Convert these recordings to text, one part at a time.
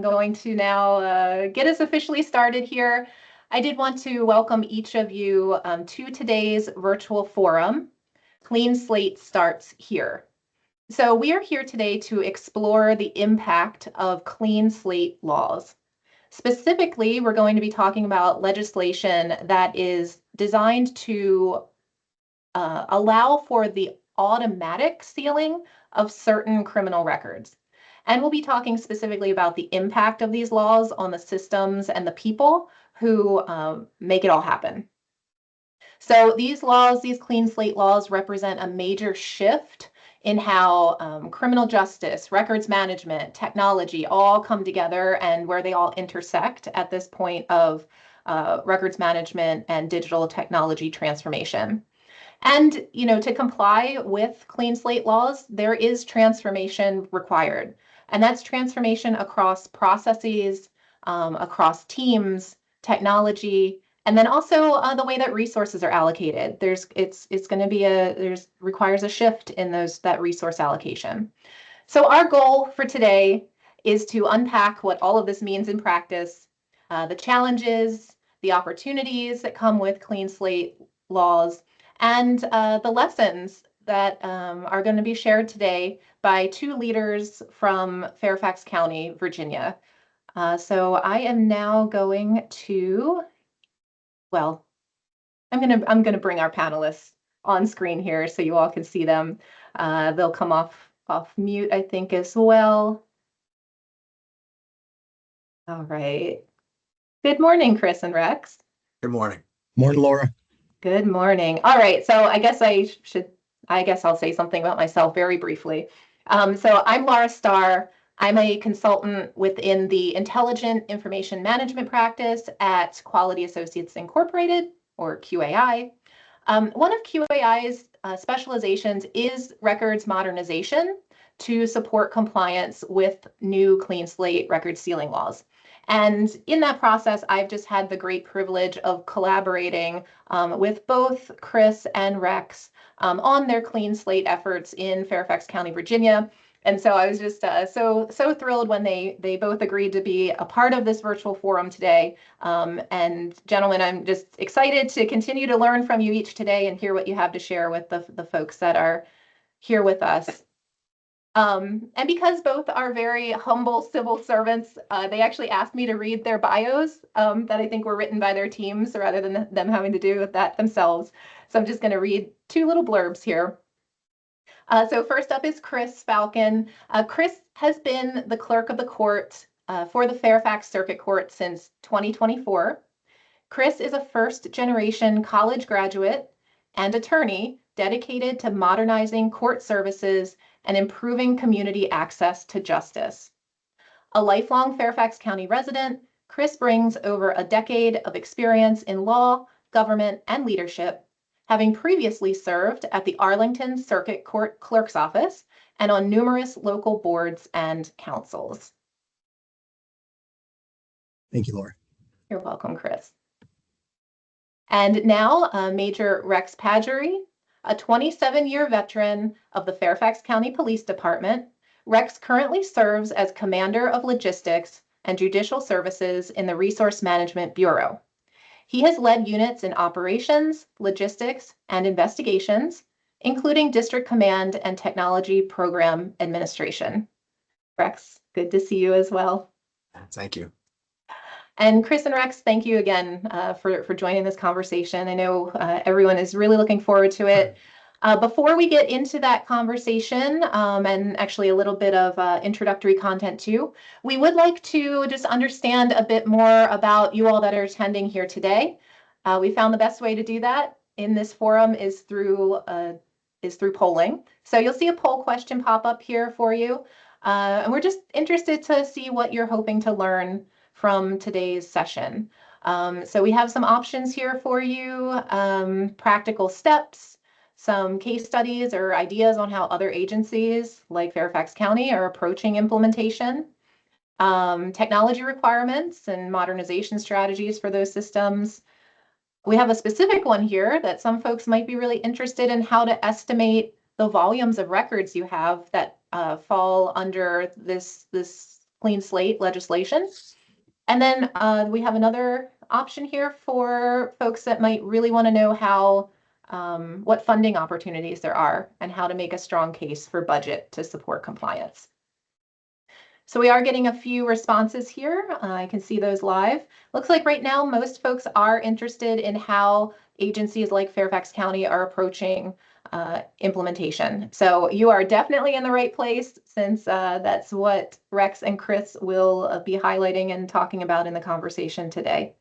going to now get us officially started here. I did want to welcome each of you to today's virtual forum. Clean Slate starts here. So we are here today to explore the impact of clean slate laws. Specifically, we're going to be talking about legislation that is designed to allow for the automatic sealing of certain criminal records. And we'll be talking specifically about the impact of these laws on the systems and the people who make it all happen. So these laws, these clean slate laws, represent a major shift in how criminal justice, records management, technology all come together and where they all intersect at this point of records management and digital technology transformation. And, to comply with clean slate laws, there is transformation required. And that's transformation across processes, across teams, technology, and then also the way that resources are allocated. It's going to be requires a shift in that resource allocation. So our goal for today is to unpack what all of this means in practice, the challenges, the opportunities that come with clean slate laws, and the lessons that are going to be shared today by two leaders from Fairfax County, Virginia. So I am now going to, I'm going to bring our panelists on screen here so you all can see them. They'll come off mute, I think, as well. All right. Good morning, Chris and Rex. Good morning. Morning, Laura. Good morning. All right, so I guess I'll say something about myself very briefly. So I'm Laura Starr. I'm a consultant within the Intelligent Information Management practice at Quality Associates Incorporated, or QAI. One of QAI's specializations is records modernization to support compliance with new clean slate record sealing laws. And in that process, I've just had the great privilege of collaborating with both Chris and Rex on their clean slate efforts in Fairfax County, Virginia. And so I was just so thrilled when they both agreed to be a part of this virtual forum today. And gentlemen, I'm just excited to continue to learn from you each today and hear what you have to share with the folks that are here with us. And because both are very humble civil servants, they actually asked me to read their bios that I think were written by their teams rather than them having to do with that themselves. So I'm just going to read two little blurbs here. So first up is Chris Falcon. Chris has been the clerk of the court for the Fairfax Circuit Court since 2024. Chris is a first-generation college graduate and attorney dedicated to modernizing court services and improving community access to justice. A lifelong Fairfax County resident, Chris brings over a decade of experience in law, government, and leadership, having previously served at the Arlington Circuit Court Clerk's Office and on numerous local boards and councils. Thank you, Laura. You're welcome, Chris. And now, Major Rex Pagerie, a 27-year veteran of the Fairfax County Police Department. Rex currently serves as Commander of Logistics and Judicial Services in the Resource Management Bureau. He has led units in operations, logistics, and investigations, including District Command and Technology Program Administration. Rex, good to see you as well. Thank you. And Chris and Rex, thank you again for joining this conversation. I know everyone is really looking forward to it. Before we get into that conversation, and actually a little bit of introductory content too, we would like to just understand a bit more about you all that are attending here today. We found the best way to do that in this forum is through polling. So you'll see a poll question pop up here for you. And we're just interested to see what you're hoping to learn from today's session. So we have some options here for you, practical steps, some case studies or ideas on how other agencies like Fairfax County are approaching implementation, technology requirements and modernization strategies for those systems. We have a specific one here that some folks might be really interested in, how to estimate the volumes of records you have that fall under this Clean Slate legislation. And then we have another option here for folks that might really want to know how what funding opportunities there are and how to make a strong case for budget to support compliance. So we are getting a few responses here. I can see those live. Looks like right now most folks are interested in how agencies like Fairfax County are approaching implementation. So you are definitely in the right place, since that's what Rex and Chris will be highlighting and talking about in the conversation today.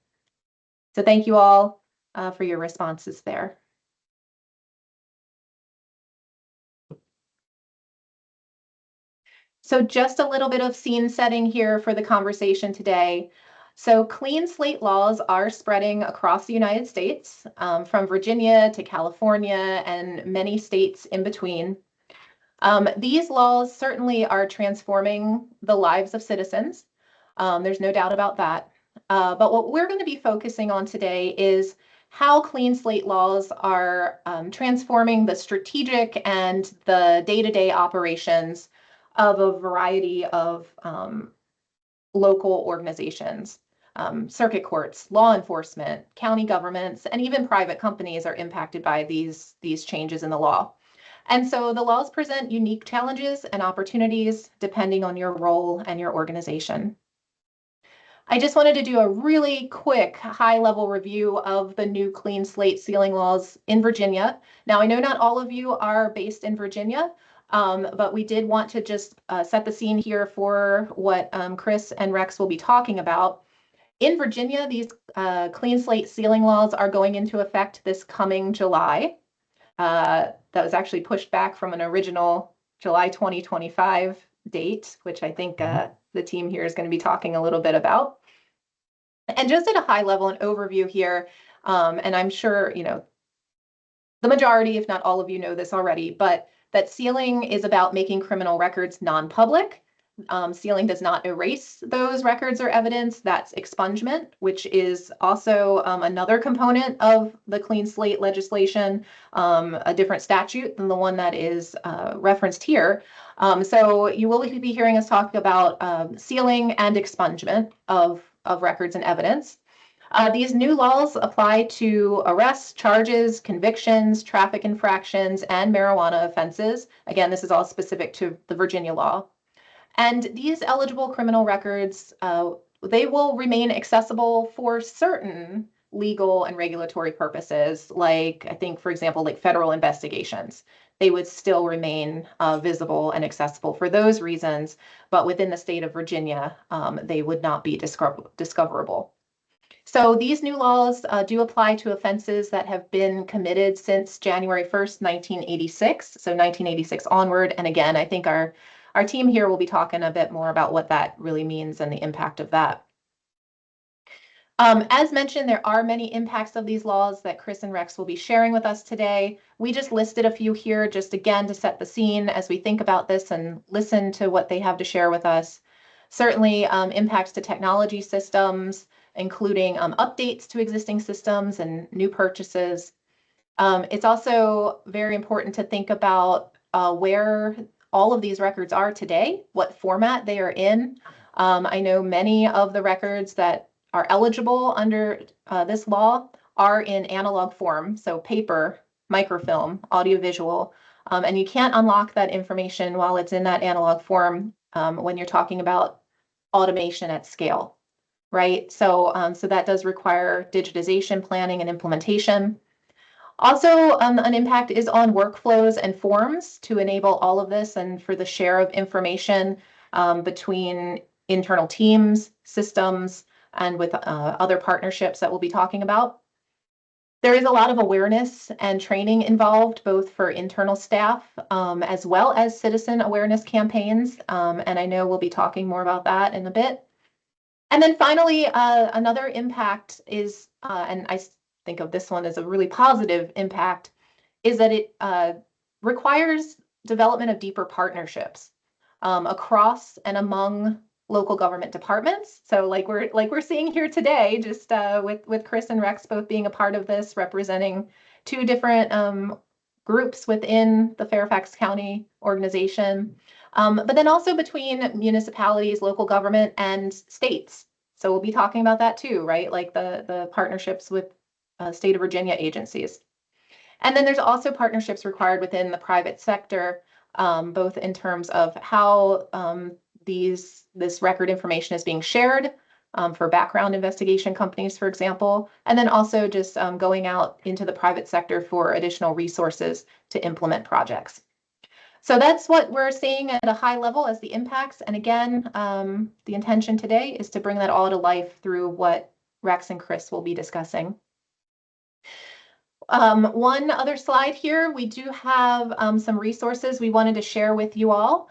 So thank you all for your responses there. So just a little bit of scene setting here for the conversation today. So clean slate laws are spreading across the United States, from Virginia to California and many states in between. These laws certainly are transforming the lives of citizens. There's no doubt about that. But what we're going to be focusing on today is how clean slate laws are transforming the strategic and the day-to-day operations of a variety of local organizations. Circuit courts, law enforcement, county governments, and even private companies are impacted by these changes in the law. And so the laws present unique challenges and opportunities depending on your role and your organization. I just wanted to do a really quick high-level review of the new clean slate sealing laws in Virginia. Now, I know not all of you are based in Virginia, but we did want to just set the scene here for what Chris and Rex will be talking about. In Virginia, these clean slate sealing laws are going into effect this coming July. That was actually pushed back from an original July 2025 date, which I think the team here is going to be talking a little bit about. And just at a high level, an overview here, and I'm sure, the majority, if not all of you know this already, but that sealing is about making criminal records non-public. Sealing does not erase those records or evidence. That's expungement, which is also another component of the clean slate legislation, a different statute than the one that is referenced here. So you will be hearing us talk about sealing and expungement of records and evidence. These new laws apply to arrests, charges, convictions, traffic infractions, and marijuana offenses. Again, this is all specific to the Virginia law. And these eligible criminal records, they will remain accessible for certain legal and regulatory purposes, like I think, for example, like federal investigations. They would still remain visible and accessible for those reasons, but within the state of Virginia, they would not be discoverable. So these new laws do apply to offenses that have been committed since January 1st, 1986, so 1986 onward. And again, I think our team here will be talking a bit more about what that really means and the impact of that. As mentioned, there are many impacts of these laws that Chris and Rex will be sharing with us today. We just listed a few here just again to set the scene as we think about this and listen to what they have to share with us. Certainly impacts to technology systems, including updates to existing systems and new purchases. It's also very important to think about where all of these records are today, what format they are in. I know many of the records that are eligible under this law are in analog form, so paper, microfilm, audiovisual, and you can't unlock that information while it's in that analog form when you're talking about automation at scale, right? So that does require digitization, planning, and implementation. Also, an impact is on workflows and forms to enable all of this and for the share of information between internal teams, systems, and with other partnerships that we'll be talking about. There is a lot of awareness and training involved, both for internal staff as well as citizen awareness campaigns. And I know we'll be talking more about that in a bit. And then finally, another impact is, and I think of this one as a really positive impact, is that it requires development of deeper partnerships across and among local government departments. So like we're seeing here today, just with Chris and Rex both being a part of this, representing two different groups within the Fairfax County organization. but then also between municipalities, local government, and states. So we'll be talking about that too, right? Like the partnerships with state of Virginia agencies. And then there's also partnerships required within the private sector, both in terms of how this record information is being shared for background investigation companies, for example, and then also just going out into the private sector for additional resources to implement projects. So that's what we're seeing at a high level as the impacts. And again, the intention today is to bring that all to life through what Rex and Chris will be discussing. One other slide here, we do have some resources we wanted to share with you all.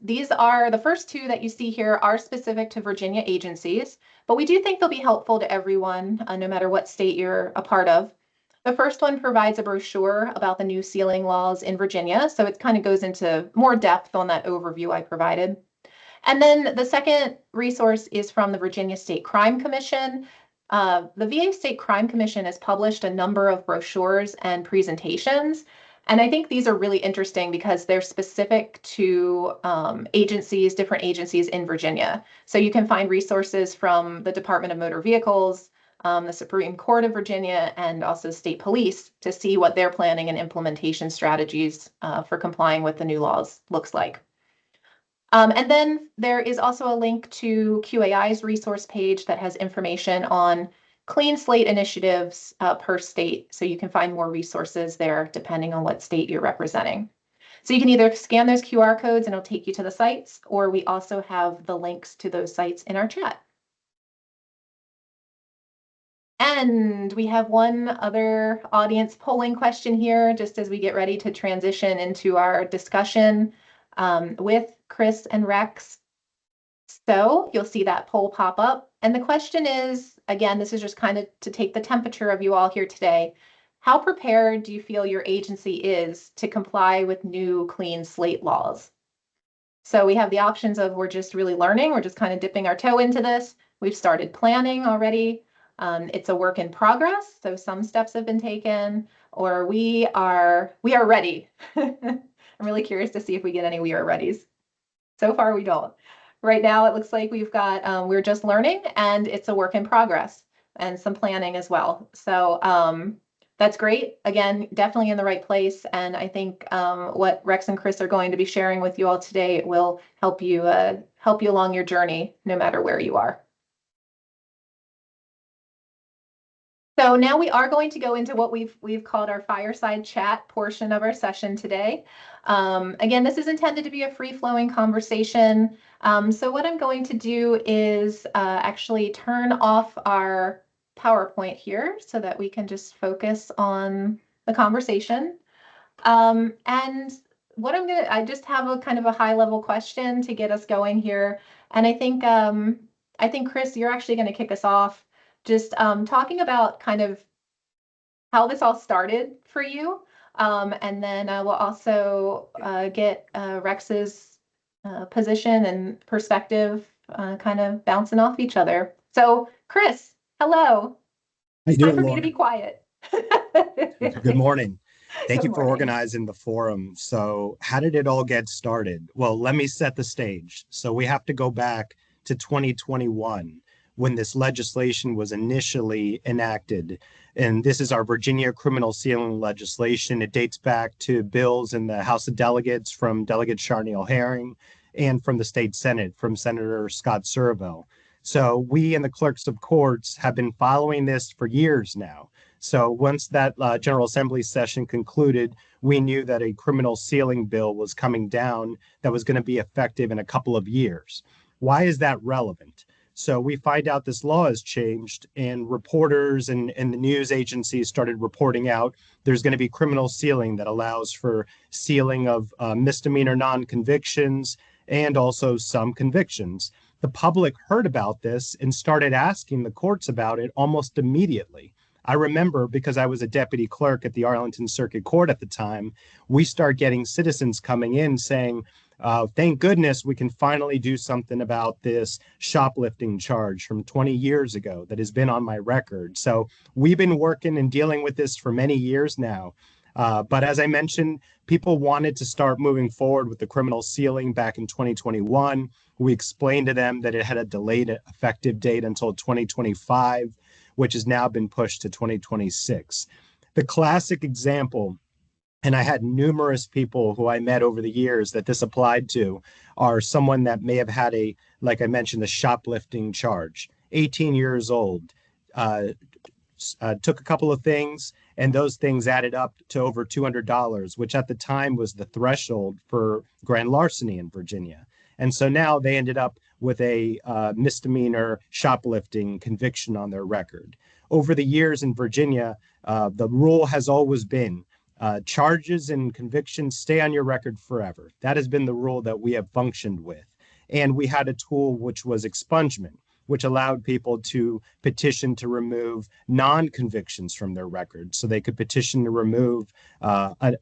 These are the first two that you see here are specific to Virginia agencies, but we do think they'll be helpful to everyone, no matter what state you're a part of. The first one provides a brochure about the new sealing laws in Virginia, so it kind of goes into more depth on that overview I provided. And then the second resource is from the Virginia State Crime Commission. The VA State Crime Commission has published a number of brochures and presentations. And I think these are really interesting because they're specific to agencies, different agencies in Virginia. So you can find resources from the Department of Motor Vehicles, the Supreme Court of Virginia, and also state police to see what their planning and implementation strategies for complying with the new laws looks like. And then there is also a link to QAI's resource page that has information on Clean Slate initiatives per state. So you can find more resources there depending on what state you're representing. So you can either scan those QR codes and it'll take you to the sites, or we also have the links to those sites in our chat. And we have one other audience polling question here, just as we get ready to transition into our discussion with Chris and Rex. So you'll see that poll pop up. And the question is, again, this is just kind of to take the temperature of you all here today. How prepared do you feel your agency is to comply with new clean slate laws? So we have the options of we're just really learning, we're just kind of dipping our toe into this. We've started planning already. It's a work in progress, so some steps have been taken, or we are ready. I'm really curious to see if we get any we are readies. So far, we don't. Right now, it looks like we've got, we're just learning, and it's a work in progress, and some planning as well. So that's great. Again, definitely in the right place, and I think what Rex and Chris are going to be sharing with you all today will help you along your journey, no matter where you are. So now we are going to go into what we've called our fireside chat portion of our session today. Again, this is intended to be a free-flowing conversation. So what I'm going to do is actually turn off our PowerPoint here so that we can just focus on the conversation. And what I just have a kind of a high-level question to get us going here. And I think Chris, you're actually going to kick us off. Just talking about kind of how this all started for you. And then we'll also get Rex's position and perspective kind of bouncing off each other. So Chris, hello. How you Time doing, for me Laura? to be quiet. Good morning. Thank Good you for morning. organizing the forum. So how did it all get started? Well, let me set the stage. So we have to go back to 2021 when this legislation was initially enacted. And this is our Virginia criminal sealing legislation. It dates back to bills in the House of Delegates from Delegate Charneil Herring and from the state Senate from Senator Scott Servo. So we in the clerks of courts have been following this for years now. So once that General Assembly session concluded, we knew that a criminal sealing bill was coming down that was going to be effective in a couple of years. Why is that relevant? So we find out this law has changed, and reporters and the news agencies started reporting out there's going to be criminal sealing that allows for sealing of misdemeanor non-convictions and also some convictions. The public heard about this and started asking the courts about it almost immediately. I remember, because I was a deputy clerk at the Arlington Circuit Court at the time, we start getting citizens coming in saying, thank goodness we can finally do something about this shoplifting charge from 20 years ago that has been on my record. So we've been working and dealing with this for many years now. But as I mentioned, people wanted to start moving forward with the criminal ceiling back in 2021. We explained to them that it had a delayed effective date until 2025, which has now been pushed to 2026. The classic example, and I had numerous people who I met over the years that this applied to, are someone that may have had a, like I mentioned, a shoplifting charge, 18 years old, uh, took a couple of things, and those things added up to over $200, which at the time was the threshold for grand larceny in Virginia. And so now they ended up with a misdemeanor shoplifting conviction on their record. Over the years in Virginia, the rule has always been charges and convictions stay on your record forever. That has been the rule that we have functioned with. And we had a tool which was expungement, which allowed people to petition to remove non-convictions from their record. So they could petition to remove a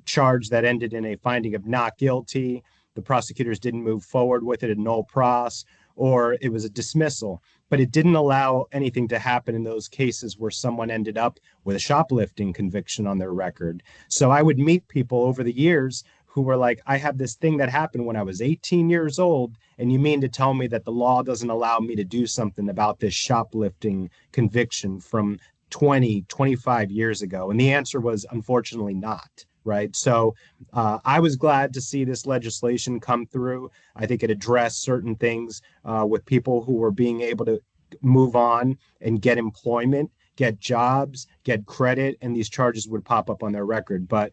charge that ended in a finding of not guilty. The prosecutors didn't move forward with it, a nolle pros, or it was a dismissal. But it didn't allow anything to happen in those cases where someone ended up with a shoplifting conviction on their record. So I would meet people over the years who were like, I have this thing that happened when I was 18 years old, and you mean to tell me that the law doesn't allow me to do something about this shoplifting conviction from 20, 25 years ago? And the answer was unfortunately not. Right. So I was glad to see this legislation come through. I think it addressed certain things with people who were being able to move on and get employment, get jobs, get credit, and these charges would pop up on their record. But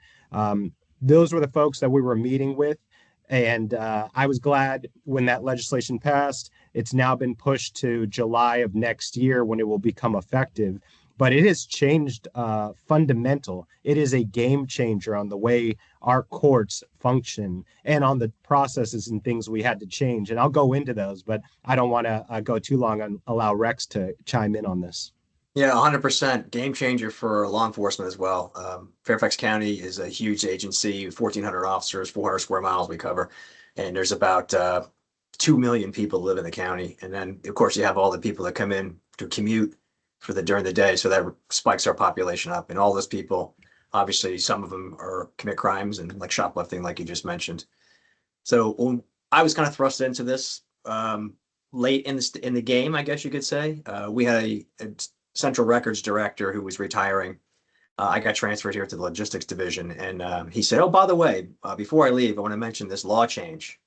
those were the folks that we were meeting with. And I was glad when that legislation passed. It's now been pushed to July of next year when it will become effective. But it has changed fundamental. It is a game changer on the way our courts function and on the processes and things we had to change. And I'll go into those, but I don't want to go too long and allow Rex to chime in on this. Yeah, 100% game changer for law enforcement as well. Fairfax County is a huge agency, 1,400 officers, 400 square miles we cover, and there's about 2 million people live in the county. And then, of course, you have all the people that come in to commute during the day, so that spikes our population up. And all those people, obviously, some of them are commit crimes and like shoplifting, like you just mentioned. So when I was kind of thrust into this late in the game, I guess you could say. We had a central records director who was retiring. I got transferred here to the logistics division, and he said, "Oh, by the way, before I leave, I want to mention this law change."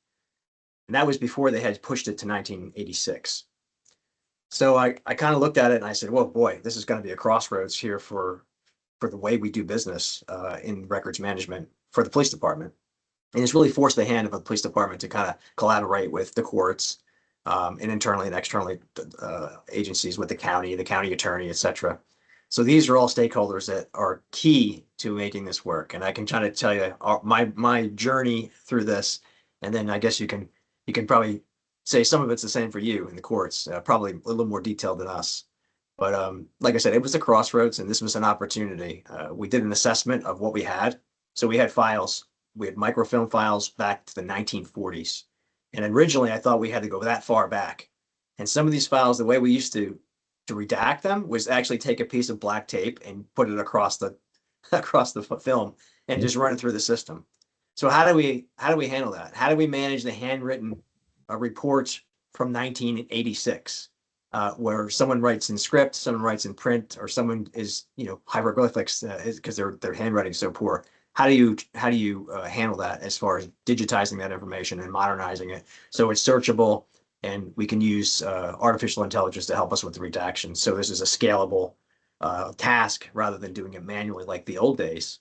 And that was before they had pushed it to 1986. So I kind of looked at it and I said, well, boy, this is going to be a crossroads here for the way we do business in records management for the police department. And it's really forced the hand of the police department to kind of collaborate with the courts and internally and externally agencies with the county attorney, et cetera. So these are all stakeholders that are key to making this work. And I can try to tell you my journey through this, and then I guess you can probably say some of it's the same for you in the courts, probably a little more detailed than us. But like I said, it was a crossroads, and this was an opportunity. We did an assessment of what we had. So we had files. We had microfilm files back to the 1940s. And originally, I thought we had to go that far back. And some of these files, the way we used to redact them was actually take a piece of black tape and put it across the film and just run it through the system. So how do we handle that? How do we manage the handwritten reports from 1986, where someone writes in script, someone writes in print, or someone is hieroglyphics because their handwriting's so poor? How do you handle that as far as digitizing that information and modernizing it so it's searchable and we can use artificial intelligence to help us with the redaction? So this is a scalable task rather than doing it manually like the old days.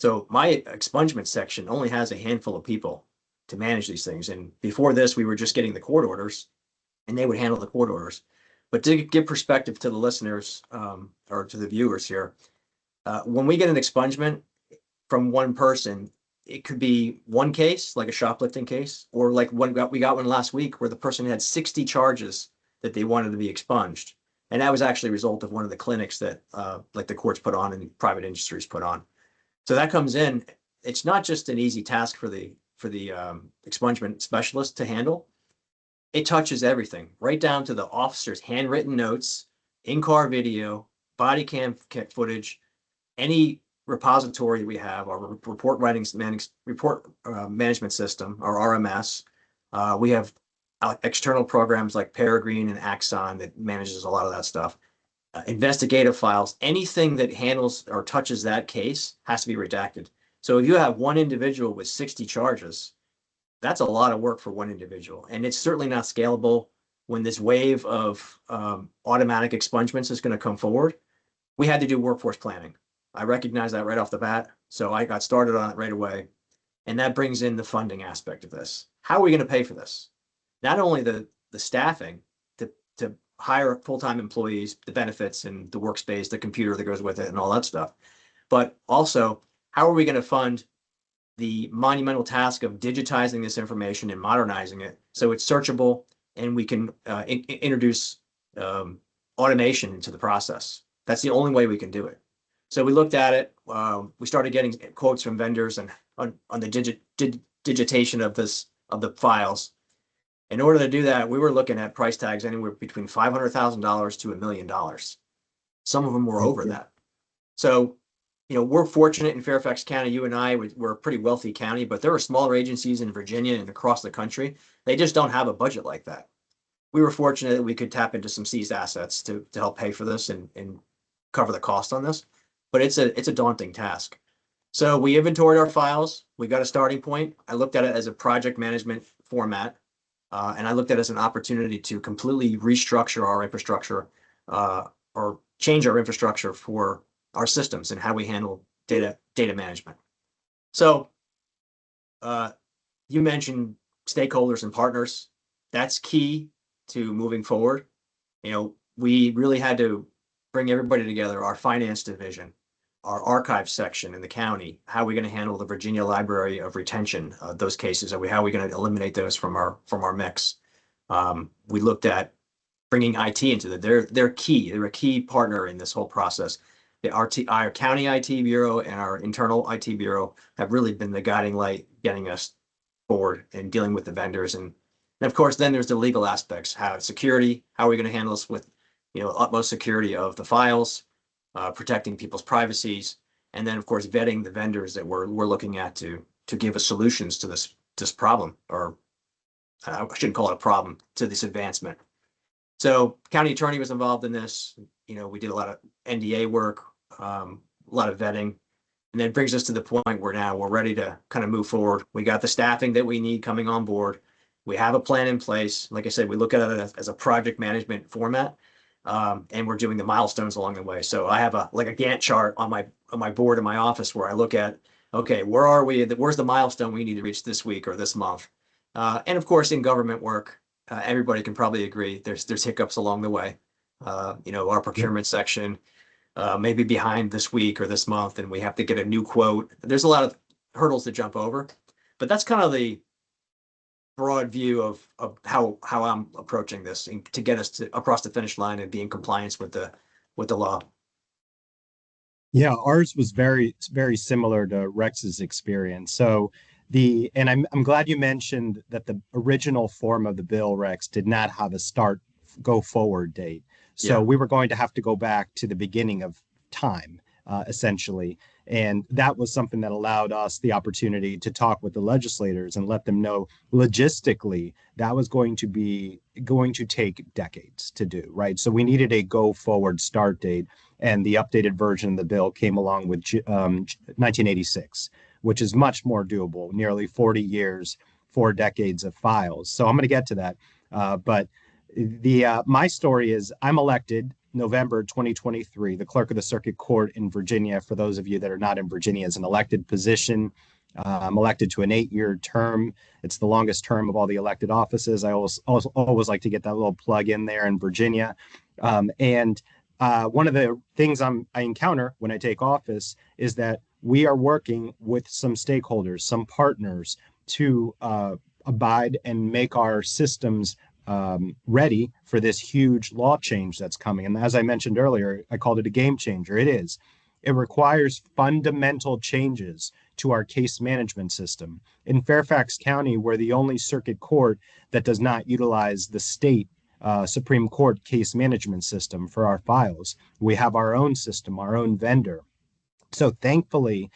So my expungement section only has a handful of people to manage these things. And before this, we were just getting the court orders and they would handle the court orders. But to give perspective to the listeners or to the viewers here, when we get an expungement from one person, it could be one case, like a shoplifting case, or like we got one last week where the person had 60 charges that they wanted to be expunged. And that was actually a result of one of the clinics that like the courts put on and private industries put on. So that comes in. It's not just an easy task for the expungement specialist to handle. It touches everything, right down to the officer's handwritten notes, in-car video, body cam footage, any repository we have, our report management system, our RMS. We have external programs like Pagerie and Axon that manages a lot of that stuff. Investigative files, anything that handles or touches that case has to be redacted. So if you have one individual with 60 charges, that's a lot of work for one individual. And it's certainly not scalable when this wave of automatic expungements is going to come forward. We had to do workforce planning. I recognize that right off the bat. So I got started on it right away. And that brings in the funding aspect of this. How are we going to pay for this? Not only the staffing to hire full-time employees, the benefits and the workspace, the computer that goes with it and all that stuff. But also, how are we going to fund the monumental task of digitizing this information and modernizing it so it's searchable and we can introduce automation into the process? That's the only way we can do it. So we looked at it. We started getting quotes from vendors and on the digitation of the files. In order to do that, we were looking at price tags anywhere between $500,000 to $1 million. Some of them were over that. So, we're fortunate in Fairfax County. You and I, we're a pretty wealthy county, but there are smaller agencies in Virginia and across the country. They just don't have a budget like that. We were fortunate that we could tap into some seized assets to help pay for this and cover the cost on this. But it's a daunting task. So we inventoried our files. We got a starting point. I looked at it as a project management format. And I looked at it as an opportunity to completely restructure our infrastructure or change our infrastructure for our systems and how we handle data management. So you mentioned stakeholders and partners. That's key to moving forward. We really had to bring everybody together, our finance division, our archive section in the county. How are we going to handle the Virginia Library of Retention, those cases? How are we going to eliminate those from our mix? We looked at bringing IT into it. They're key. They're a key partner in this whole process. Our county IT bureau and our internal IT bureau have really been the guiding light, getting us forward and dealing with the vendors. And of course, then there's the legal aspects. Security. How are we going to handle this with utmost security of the files? Protecting people's privacies, and then of course vetting the vendors that we're looking at to give us solutions to this problem, or I shouldn't call it a problem, to this advancement. So county attorney was involved in this. We did a lot of NDA work, a lot of vetting, and then brings us to the point where now we're ready to kind of move forward. We got the staffing that we need coming on board. We have a plan in place. Like I said, we look at it as a project management format. And we're doing the milestones along the way. So I have a Gantt chart on my board in my office where I look at, okay, where are we? Where's the milestone we need to reach this week or this month? And of course, in government work, everybody can probably agree there's hiccups along the way. Our procurement section may be behind this week or this month, and we have to get a new quote. There's a lot of hurdles to jump over, but that's kind of the broad view of how I'm approaching this and to get us across the finish line and be in compliance with the law. Yeah, ours was very, very similar to Rex's experience. So I'm glad you mentioned that the original form of the bill, Rex, did not have a go forward date. So we were going to have to go back to the beginning of time, essentially. And that was something that allowed us the opportunity to talk with the legislators and let them know logistically that was going to take decades to do, right? So we needed a go forward start date, and the updated version of the bill came along with 1986, which is much more doable, nearly 40 years, 4 decades of files. So I'm going to get to that. But my story is I'm elected November 2023, the clerk of the circuit court in Virginia. For those of you that are not in Virginia, is an elected position. I'm elected to an 8-year term. It's the longest term of all the elected offices. I always like to get that little plug in there in Virginia. And one of the things I encounter when I take office is that we are working with some stakeholders, some partners to abide and make our systems ready for this huge law change that's coming. And as I mentioned earlier, I called it a game changer. It is. It requires fundamental changes to our case management system. In Fairfax County, we're the only circuit court that does not utilize the state Supreme Court case management system for our files. We have our own system, our own vendor. So thankfully,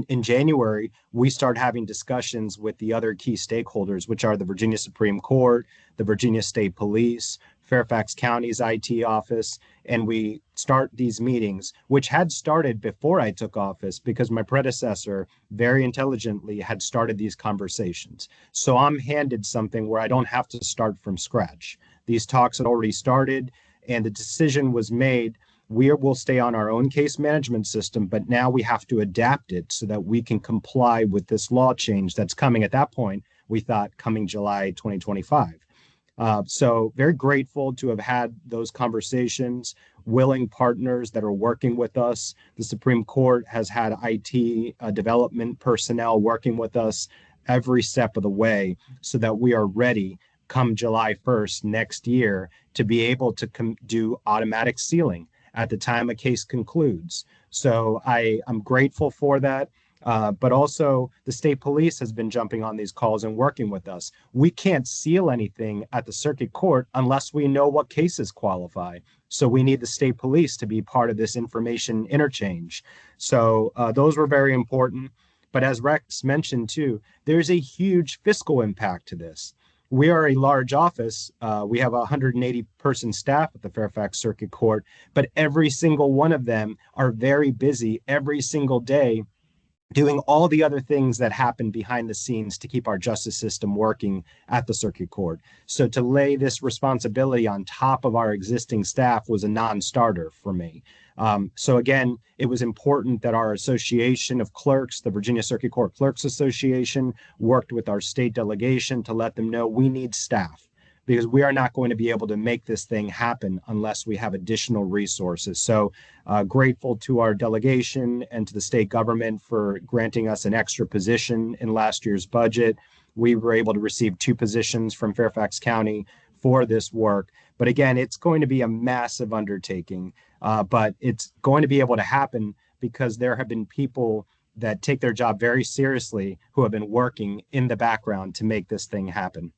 in January, we start having discussions with the other key stakeholders, which are the Virginia Supreme Court, the Virginia State Police, Fairfax County's IT office, and we start these meetings, which had started before I took office because my predecessor very intelligently had started these conversations. So I'm handed something where I don't have to start from scratch. These talks had already started, and the decision was made. We will stay on our own case management system, but now we have to adapt it so that we can comply with this law change that's coming at that point. We thought coming July 2025. So very grateful to have had those conversations, willing partners that are working with us. The Supreme Court has had IT development personnel working with us every step of the way so that we are ready come July 1st next year to be able to do automatic sealing at the time a case concludes. So I'm grateful for that. But also the state police has been jumping on these calls and working with us. We can't seal anything at the circuit court unless we know what cases qualify. So we need the state police to be part of this information interchange. So those were very important. But as Rex mentioned too, there's a huge fiscal impact to this. We are a large office. We have a 180 person staff at the Fairfax Circuit Court, but every single one of them are very busy every single day doing all the other things that happen behind the scenes to keep our justice system working at the circuit court. So to lay this responsibility on top of our existing staff was a non-starter for me. So again, it was important that our association of clerks, the Virginia Circuit Court Clerks Association, worked with our state delegation to let them know we need staff, because we are not going to be able to make this thing happen unless we have additional resources. So grateful to our delegation and to the state government for granting us an extra position in last year's budget. We were able to receive 2 positions from Fairfax County for this work. But again, it's going to be a massive undertaking, but it's going to be able to happen because there have been people that take their job very seriously who have been working in the background to make this thing happen.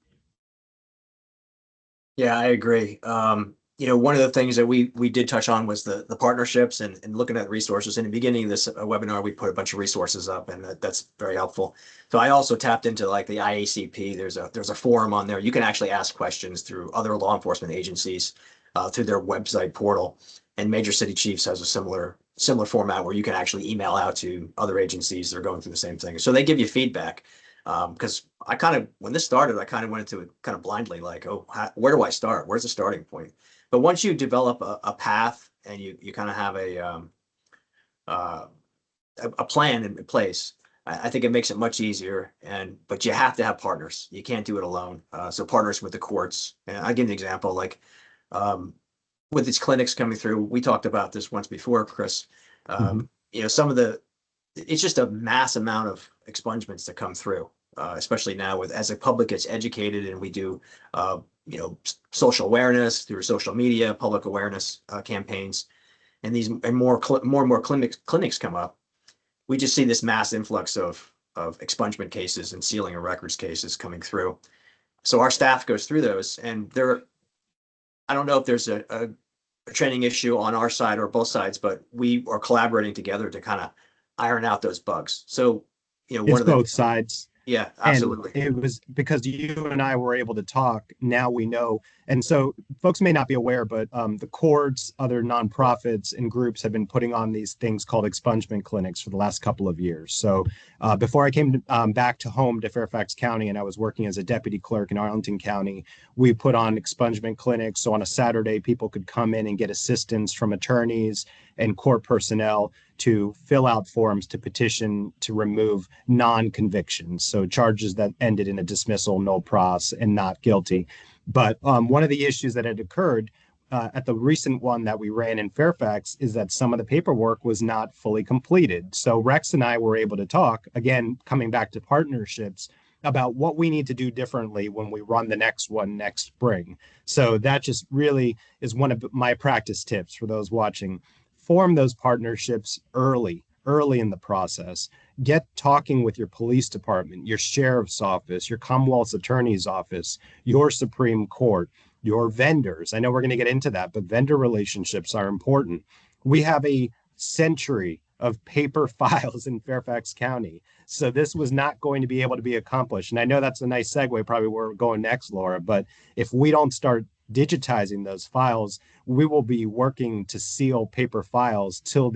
Yeah, I agree. One of the things that we did touch on was the partnerships and looking at resources. In the beginning of this webinar, we put a bunch of resources up, and that's very helpful. So I also tapped into like the IACP. There's a forum on there. You can actually ask questions through other law enforcement agencies through their website portal. And Major City Chiefs has a similar format where you can actually email out to other agencies that are going through the same thing. So they give you feedback. Because when this started, I kind of went into it kind of blindly, like, oh, where do I start? Where's the starting point? But once you develop a path and you kind of have a plan in place, I think it makes it much easier. But you have to have partners. You can't do it alone. So partners with the courts. And I'll give you an example, like with these clinics coming through, we talked about this once before, Chris. It's just a mass amount of expungements that come through, especially now as the public gets educated and we do, social awareness through social media, public awareness campaigns, and more and more clinics come up. We just see this mass influx of expungement cases and sealing of records cases coming through. So our staff goes through those, and I don't know if there's a training issue on our side or both sides, but we are collaborating together to kind of iron out those bugs. So, it's both sides. Yeah, absolutely. And it was because you and I were able to talk. Now we know. And so folks may not be aware, but the courts, other nonprofits and groups have been putting on these things called expungement clinics for the last couple of years. So before I came back to home to Fairfax County and I was working as a deputy clerk in Arlington County, we put on expungement clinics. So on a Saturday, people could come in and get assistance from attorneys and court personnel to fill out forms to petition to remove non-convictions. So charges that ended in a dismissal, no pros, and not guilty. But one of the issues that had occurred at the recent one that we ran in Fairfax is that some of the paperwork was not fully completed. So Rex and I were able to talk, again, coming back to partnerships, about what we need to do differently when we run the next one next spring. So that just really is one of my practice tips for those watching. Form those partnerships early in the process. Get talking with your police department, your sheriff's office, your Commonwealth's attorney's office, your Supreme Court, your vendors. I know we're going to get into that, but vendor relationships are important. We have a century of paper files in Fairfax County. So this was not going to be able to be accomplished. And I know that's a nice segue, probably where we're going next, Laura. But if we don't start digitizing those files, we will be working to seal paper files to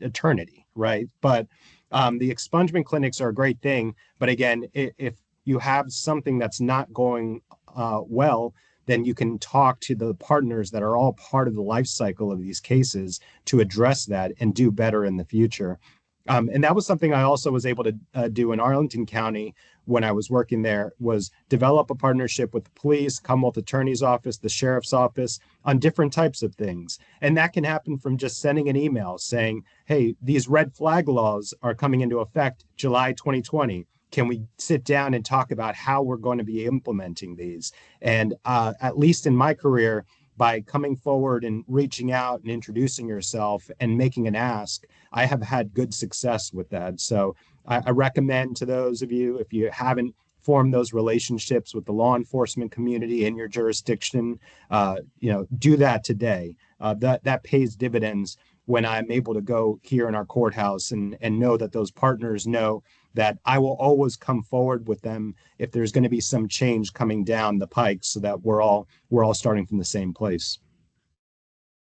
eternity, right? But the expungement clinics are a great thing. But again, if you have something that's not going well, then you can talk to the partners that are all part of the life cycle of these cases to address that and do better in the future. And that was something I also was able to do in Arlington County when I was working there, was develop a partnership with the police, Commonwealth Attorney's Office, the Sheriff's Office on different types of things. And that can happen from just sending an email saying, hey, these red flag laws are coming into effect July 2020. Can we sit down and talk about how we're going to be implementing these? And at least in my career, by coming forward and reaching out and introducing yourself and making an ask, I have had good success with that. So I recommend to those of you, if you haven't formed those relationships with the law enforcement community in your jurisdiction, do that today. That pays dividends when I'm able to go here in our courthouse and know that those partners know that I will always come forward with them if there's going to be some change coming down the pike, so that we're all starting from the same place.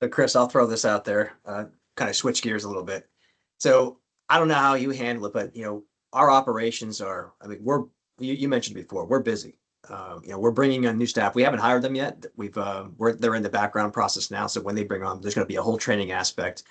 But Chris, I'll throw this out there, kind of switch gears a little bit. So I don't know how you handle it, but our operations are, I mean, you mentioned before, we're busy. We're bringing on new staff. We haven't hired them yet. They're in the background process now. So when they bring on, there's going to be a whole training aspect.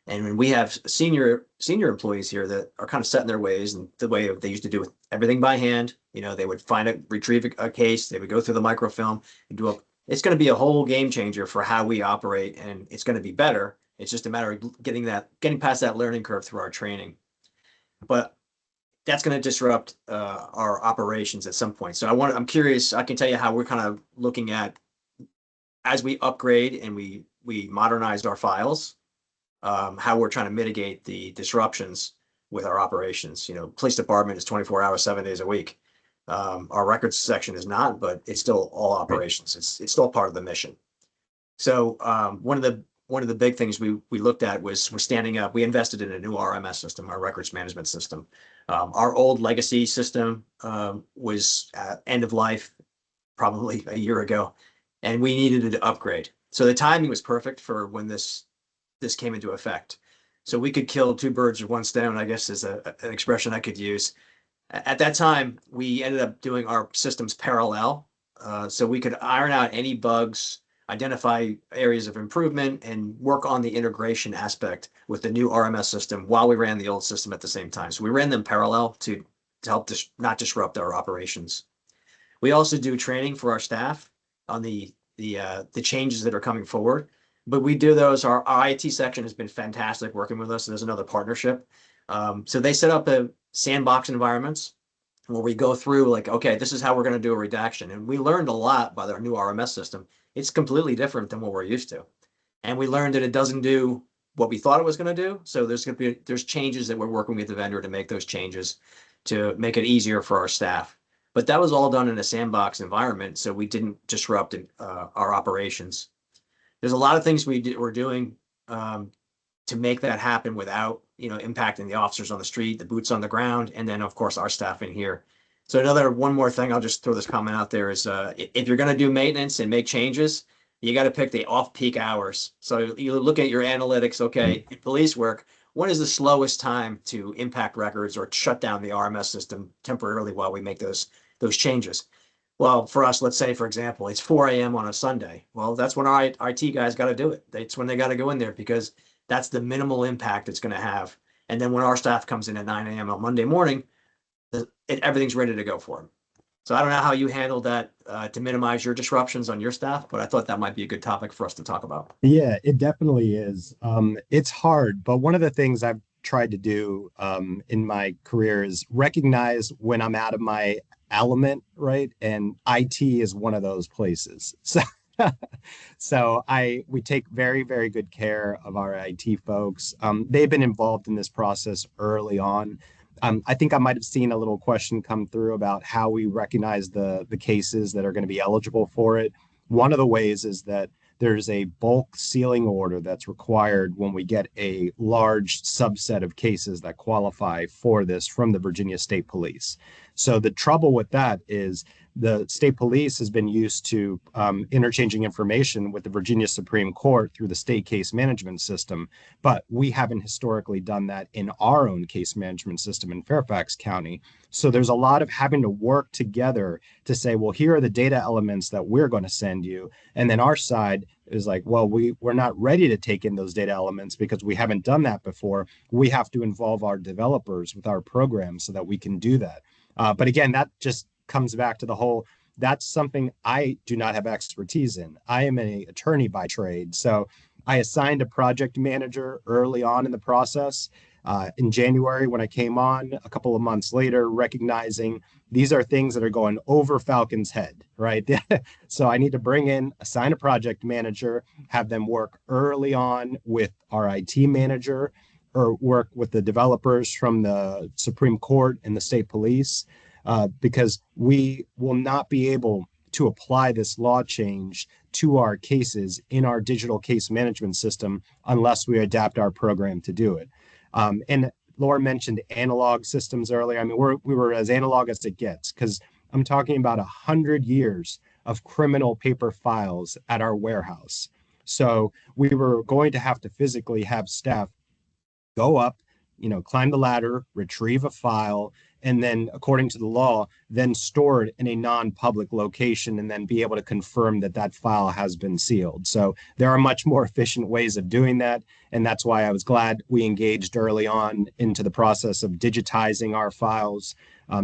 And when we have senior employees here that are kind of set in their ways and the way they used to do everything by hand, they would retrieve a case, they would go through the microfilm and it's going to be a whole game changer for how we operate, and it's going to be better. It's just a matter of getting past that learning curve through our training. But that's going to disrupt our operations at some point. So I'm curious, I can tell you how we're kind of looking at as we upgrade and we modernize our files, how we're trying to mitigate the disruptions with our operations. Police department is 24 hours, 7 days a week. Our records section is not, but it's still all operations. It's still part of the mission. So one of the big things we looked at was we're standing up. We invested in a new RMS system, our records management system. Our old legacy system was end of life probably a year ago, and we needed to upgrade. So the timing was perfect for when this came into effect. So we could kill two birds with one stone, I guess is an expression I could use. At that time, we ended up doing our systems parallel, so we could iron out any bugs, identify areas of improvement, and work on the integration aspect with the new RMS system while we ran the old system at the same time. So we ran them parallel to help not disrupt our operations. We also do training for our staff on the changes that are coming forward. But we do those. Our IT section has been fantastic working with us. There's another partnership. So they set up a sandbox environments where we go through okay, this is how we're going to do a redaction. And we learned a lot by our new RMS system. It's completely different than what we're used to. And we learned that it doesn't do what we thought it was going to do. So there's changes that we're working with the vendor to make those changes to make it easier for our staff. But that was all done in a sandbox environment, so we didn't disrupt our operations. There's a lot of things we're doing to make that happen without impacting the officers on the street, the boots on the ground, and then of course our staff in here. So one more thing, I'll just throw this comment out there is if you're going to do maintenance and make changes, you got to pick the off-peak hours. So you look at your analytics. Okay, police work, when is the slowest time to impact records or shut down the RMS system temporarily while we make those changes? Well, for us, let's say, for example, it's 4 a.m. on a Sunday. Well, that's when our IT guys got to do it. That's when they got to go in there because that's the minimal impact it's going to have. And then when our staff comes in at 9 a.m. on Monday morning, everything's ready to go for them. So I don't know how you handled that to minimize your disruptions on your staff, but I thought that might be a good topic for us to talk about. Yeah, it definitely is. It's hard, but one of the things I've tried to do in my career is recognize when I'm out of my element, right? And IT is one of those places. So we take very, very good care of our IT folks. They've been involved in this process early on. I think I might have seen a little question come through about how we recognize the cases that are going to be eligible for it. One of the ways is that there's a bulk sealing order that's required when we get a large subset of cases that qualify for this from the Virginia State Police. So the trouble with that is the state police has been used to interchanging information with the Virginia Supreme Court through the state case management system, but we haven't historically done that in our own case management system in Fairfax County. So there's a lot of having to work together to say, well, here are the data elements that we're going to send you. And then our side is like, well, we're not ready to take in those data elements because we haven't done that before. We have to involve our developers with our program so that we can do that. But again, that just comes back to the whole, that's something I do not have expertise in. I am an attorney by trade. So I assigned a project manager early on in the process. In January, when I came on, a couple of months later, recognizing these are things that are going over Falcon's head, right? So I need to assign a project manager, have them work early on with our IT manager or work with the developers from the Supreme Court and the state police, because we will not be able to apply this law change to our cases in our digital case management system unless we adapt our program to do it. And Laura mentioned analog systems earlier. I mean, we were as analog as it gets, because I'm talking about 100 years of criminal paper files at our warehouse. So we were going to have to physically have staff go up, climb the ladder, retrieve a file, and then, according to the law, then store it in a non-public location and then be able to confirm that that file has been sealed. So there are much more efficient ways of doing that. And that's why I was glad we engaged early on into the process of digitizing our files.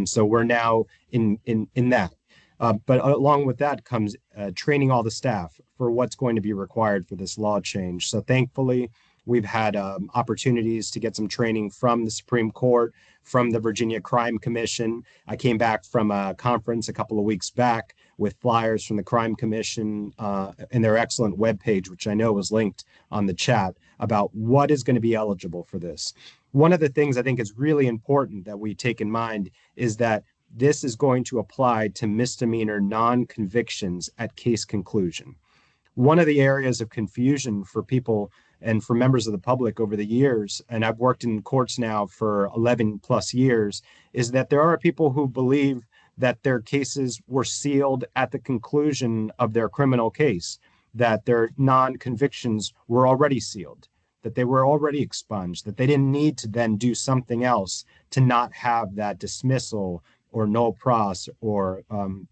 So we're now in that. But along with that comes training all the staff for what's going to be required for this law change. So thankfully, we've had opportunities to get some training from the Supreme Court, from the Virginia Crime Commission. I came back from a conference a couple of weeks back with flyers from the Crime Commission and their excellent webpage, which I know was linked on the chat, about what is going to be eligible for this. One of the things I think is really important that we take in mind is that this is going to apply to misdemeanor non-convictions at case conclusion. One of the areas of confusion for people and for members of the public over the years, and I've worked in courts now for 11 plus years, is that there are people who believe that their cases were sealed at the conclusion of their criminal case, that their non-convictions were already sealed, that they were already expunged, that they didn't need to then do something else to not have that dismissal or no pros or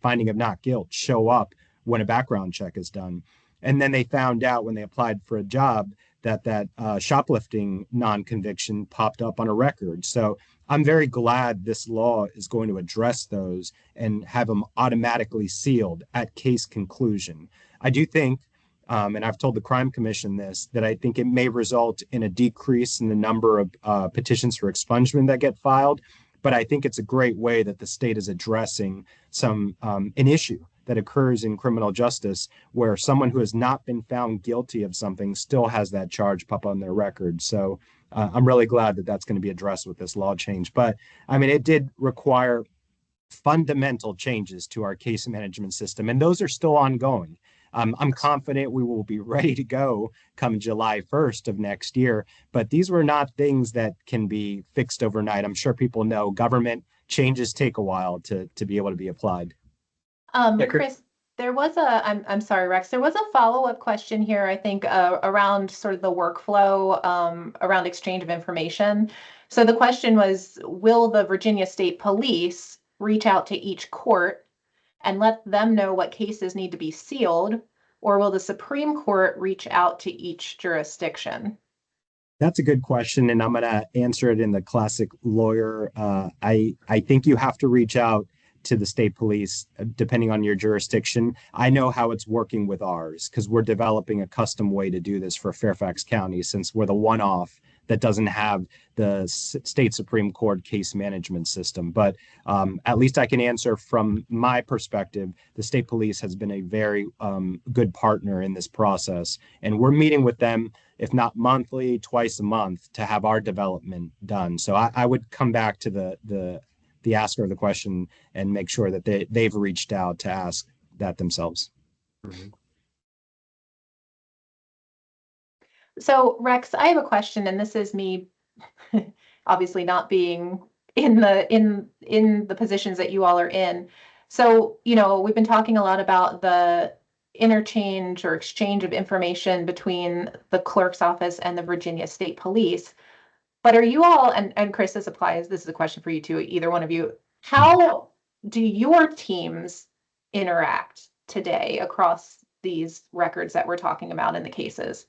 finding of not guilt show up when a background check is done. And then they found out when they applied for a job that shoplifting non-conviction popped up on a record. So I'm very glad this law is going to address those and have them automatically sealed at case conclusion. I do think, and I've told the Crime Commission this, that I think it may result in a decrease in the number of petitions for expungement that get filed. But I think it's a great way that the state is addressing an issue that occurs in criminal justice where someone who has not been found guilty of something still has that charge pop on their record. So I'm really glad that that's going to be addressed with this law change. But I mean, it did require fundamental changes to our case management system, and those are still ongoing. I'm confident we will be ready to go come July 1st of next year, but these were not things that can be fixed overnight. I'm sure people know government changes take a while to be able to be applied. Chris, there was I'm sorry, Rex, there was a follow-up question here, I think, around sort of the workflow around exchange of information. So the question was, will the Virginia State Police reach out to each court and let them know what cases need to be sealed, or will the Supreme Court reach out to each jurisdiction? That's a good question, and I'm going to answer it in the classic lawyer. I think you have to reach out to the state police, depending on your jurisdiction. I know how it's working with ours because we're developing a custom way to do this for Fairfax County, since we're the one-off that doesn't have the state Supreme Court case management system. But at least I can answer from my perspective. The state police has been a very good partner in this process, and we're meeting with them, if not monthly, twice a month, to have our development done. So I would come back to the asker of the question and make sure that they've reached out to ask that themselves. Mhm. So Rex, I have a question, and this is me obviously not being in the positions that you all are in. So, we've been talking a lot about the interchange or exchange of information between the clerk's office and the Virginia State Police. But are you all, and Chris, this is a question for you too, either one of you, how do your teams interact today across these records that we're talking about in the cases?